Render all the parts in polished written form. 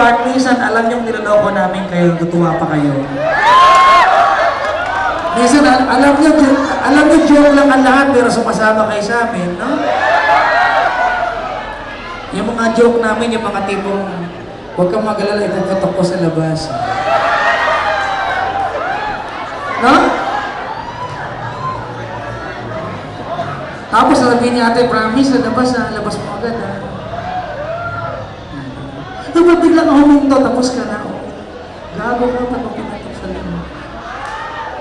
part, minsan alam niyong niloloko namin kayo, tutuwa pa kayo. Minsan, alam niyo joke lang ang lahat, pero sumasama kayo sa amin, no? Yung mga joke namin, yung mga tipong, huwag kang mag-alala, ikukutok ko sa labas. No? Tapos sabihin niya, ate, promise, labas mo agad, ha? Dapat biglang huminto, tapos ka na. Gago ko, tapos pinatok sa lima.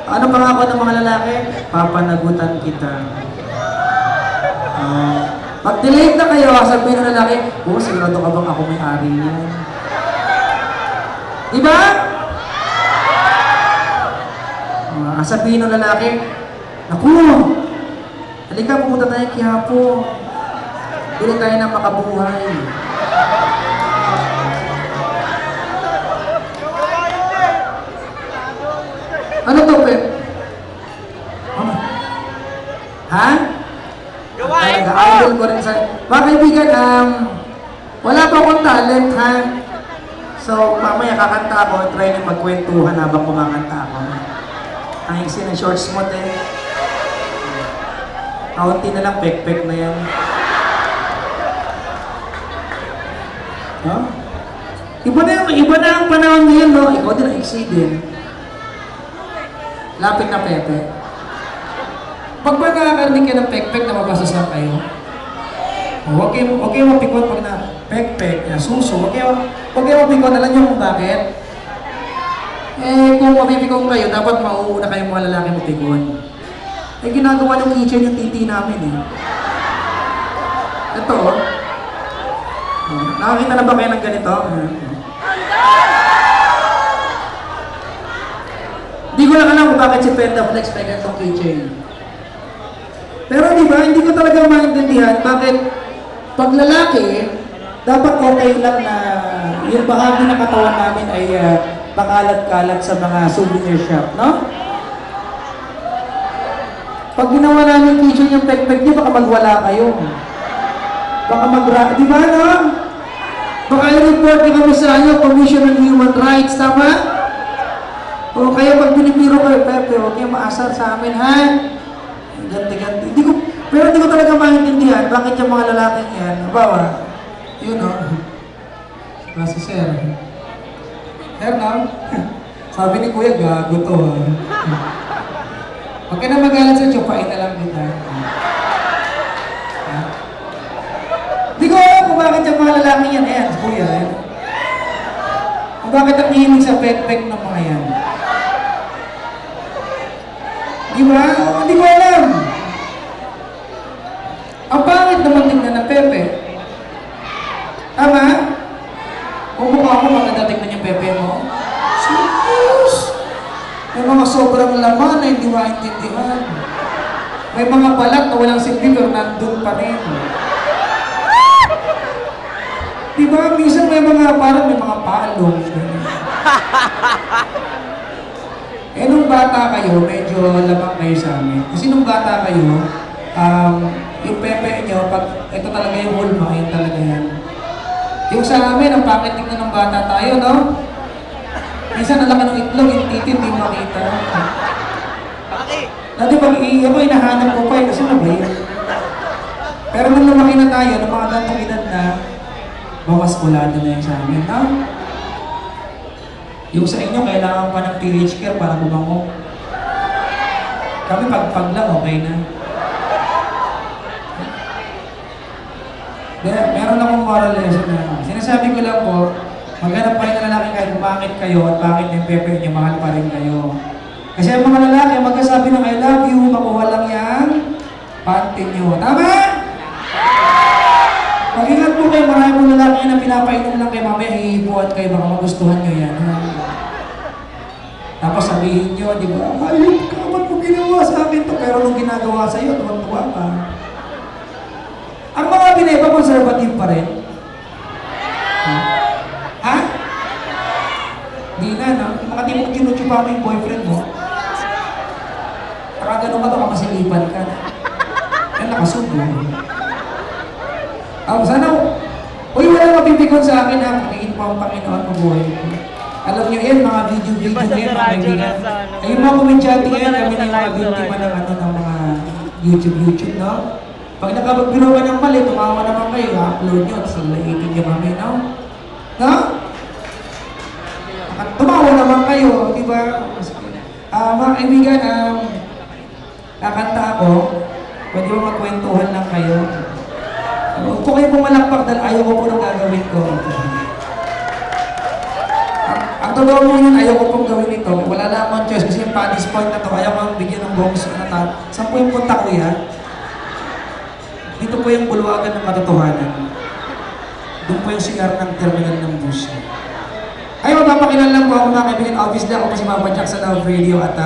Ano pangako ng mga lalaki? Papanagutan kita. Pag-delete na kayo, sabihin ng lalaki, sigurado ka bang ako may-ari niyan? Diba? Sabihin ng lalaki, naku, halika, pumunta tayo Quiapo. Bili tayo ng makabuhay. Ano to, Pep? Ha? Gawain ko! Idol ko rin sa... Mga kaibigan, wala pa akong talent, ha? So, mamaya kakanta ako, try na magkwentuhan habang kumakanta ako. Ang iksi ng short smooth eh. Kaunti na lang, pek-pek na yan. Huh? Iba na ang panahon ngayon, no? Ikaw din ang iksi din. Lapit na Pepe. Pag ba nakakarinig ka ng pek-pek na mabasasal kayo, huwag kayo mapikon pag na pek-pek, na suso, huwag kayo mapikon, alam nyo kung bakit? Kung mapipikon kayo, dapat mauuna kayong mga lalaki mapikon. Ginagawa ng kitchen yung titi namin eh. Ito, nakakita na ba kayo ng ganito? Hindi ko lang alam kung bakit si Penda Flex may ganitong kitchen. Pero di ba, hindi ko talaga maintindihan bakit pag lalaki, dapat okay lang na yung bahagi ng katawan namin ay pakalat-kalat sa mga souvenir shop, no? Pag ginawa namin kitchen yung pek-pek niya, baka magwala kayo. Baka di ba, no? Baka i-report niyo kami sa Commission on Human Rights, tama? O kaya pag binibiro kayo, Pepe, huwag kayo maasar sa amin, ha? Ganti-ganti. Pero hindi ko talaga maintindihan bakit yung mga lalaking yan, bawa, yun o. Si Sir. Sir, no? Sabi ni Kuya, gago to, ha? Huwag ka na magalit sa chupain na lang kita. Hindi ko alam kung bakit yung mga lalaking yan. Ayan, Kuya, ayan. Kung bakit ang hihilig sa pek-pek ng mga yan. Di ba? Hindi ko alam. Ang pangit naman tingnan ng Pepe. Tama? Kung mukha mo, maganda tingnan yung Pepe mo. Serious? May mga sobrang laman na hindi maintindihan. May mga balat na walang silbi pero nandun pa rin. Di ba? Minsan may mga, parang may mga palong. Nung bata kayo, medyo lamang kayo sa amin. Kasi nung bata kayo, yung pepe nyo, pag ito talaga yung hulma, yun talaga yan. Yung sa amin, ang pakit tingnan ng bata tayo, no? Minsan nalaki ng itlog, yung titi, hindi makita. Bakit? Dati pag ako, hinahanap ko pa eh, kasi nabay. Pero nung lumaki na tayo, nung mga gantong edad na, bawas kulado na yun sa amin, no? Yung sa inyo, kailangan pa ng pH care para bumango. Kami pagpag lang, okay na. Meron akong moral lesson na. Sinasabi ko lang po, maghanap pa rin na lalaki kahit bakit kayo at bakit yung pepe niyo, mahal pa rin kayo. Kasi ang mga lalaki, magkasabi ng I love you, makuha lang yan, panty niyo. Tama? Pag-ingat po kayo, marami mong lalaki na pinapainom lang kayo, mamaya hihibuan kayo, baka magustuhan nyo yan. Tapos sabihin nyo, di ba, ayun ka, ba't mo ginawa sa akin to? Pero nung ginagawa sa iyo, tuwang-tuwa ka. Ang mga Pinay conservative pa rin? Ha? Di na, no? Mga tipong kinuchupa mo yung boyfriend mo. Para ganun ka to, kamasilipan ka. Yan, nakasubo. Sana, uy, walang mapipikon sa akin ha. po ang Panginoon mabuhay ko. Alam niyo yan, mga video-video Iba sa yan, mga radyo kaibigan. na sa ano. Ayun mga komensyante Iba yan, talaga kami sa na yung mga live sa biktima radyo. ng mga YouTube, no? Pag nakapagbilaw ka ng mali, tumawa naman kayo, upload nyo, tapos laitin nyo kami, no? No? Tumawa naman kayo, di ba? Mga kaibigan, kakanta ako, pwede ba magkwentuhan lang kayo? Huwag ko kayo pumalakpak dahil ayaw ko po nang gagawin ko. Ang totoo mo yun, ayaw ko pong gawin ito. Wala na akong choice kasi yung panis point na to, ayaw ko bigyan ng bonus na ta. Saan po yung punta ko yan? Dito po yung bulwagan ng katotohanan. Doon po yung CR ng terminal ng bus. Ay, magpapakilala lang po ako mga kaibigan. Obviously, ako po si Papa Jack sa Love Radio at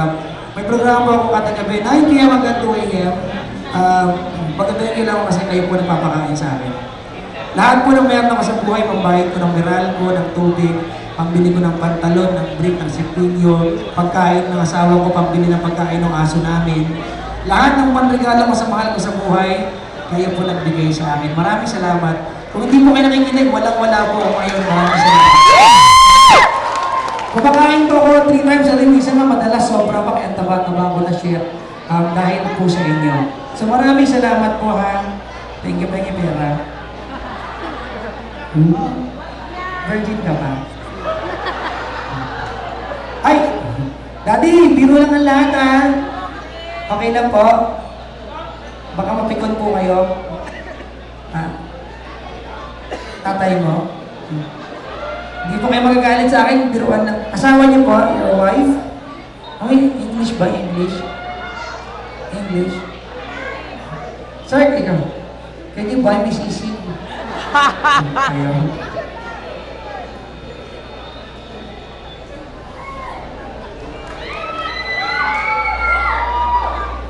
may programa po ako kada gabi, 9 p.m. hanggang 2 a.m. Pagkatayin nila ako kasi kayo po nagpapakain sa akin. Lahat po ng meron ako sa buhay, pambayad ko ng mineral ko, ng tubig, pambili ko ng pantalon, ng brick, ng sipinyo, pagkain ng asawa ko, pambili ng pagkain ng aso namin. Lahat ng panregalo ko sa mahal ko sa buhay, kayo po nagbigay sa akin. Maraming salamat. Kung hindi po kayo nakikinig, walang-wala po ako ngayon. Maraming salamat. Kumakain po ako 3 times a day. Minsan nga madalas sobra pa kaya taba-taba ko na share dahil po sa inyo. So maraming salamat po ha. Thank you, Pera. Virgin ka ba? Ay! Daddy, biro lang ang lahat ha. Okay lang po. Baka mapikon po kayo. Ha? Tatay mo? Hindi po kayo magagalit sa akin, biruan lang. Asawa niyo po, your wife? Okay, English ba? English? English? Sir, ikaw. Can you buy me sisig? Ayaw.